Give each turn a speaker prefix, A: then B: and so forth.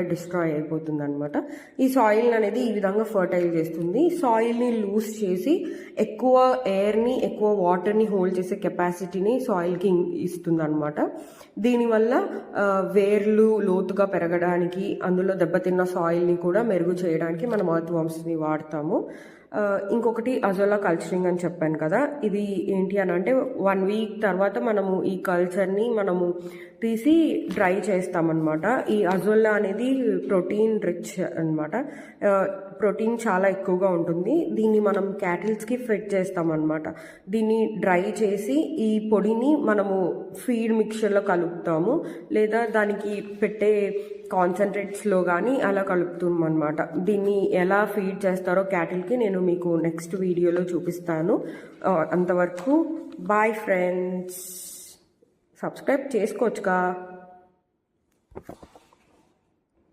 A: Destroy అయిపోతుంది అనమాట. ఈ సాయిల్ అనేది ఈ విధంగా ఫర్టైల్ చేస్తుంది. సాయిల్ని లూజ్ చేసి ఎక్కువ ఎయిర్ని, ఎక్కువ వాటర్ని హోల్డ్ చేసే కెపాసిటీని సాయిల్కి ఇస్తుంది అనమాట. దీనివల్ల వేర్లు లోతుగా పెరగడానికి, అందులో దెబ్బతిన్న సాయిల్ని కూడా మెరుగు చేయడానికి మనం ఎర్త్ వామ్స్ని వాడతాము. ఇంకొకటి అజోలా కల్చరింగ్ అని చెప్పాను కదా, ఇది ఏంటి అని అంటే 1 వీక్ తర్వాత మనము ఈ కల్చర్ని మనము తీసి డ్రై చేస్తామన్నమాట. ఈ అజోలా అనేది ప్రోటీన్ రిచ్ అనమాట. ప్రోటీన్ చాలా ఎక్కువగా ఉంటుంది. దీన్ని మనం క్యాటిల్స్కి ఫెడ్ చేస్తామన్నమాట. దీన్ని డ్రై చేసి ఈ పొడిని మనము ఫీడ్ మిక్చర్లో కలుపుతాము, లేదా దానికి పెట్టే కాన్సన్ట్రేట్స్లో కానీ అలా కలుపుతాం అనమాట. దీన్ని ఎలా ఫీడ్ చేస్తారో క్యాటిల్కి నేను మీకు నెక్స్ట్ వీడియోలో చూపిస్తాను. అంతవరకు బాయ్ ఫ్రెండ్స్. సబ్స్క్రైబ్ చేసుకోవచ్చుగా.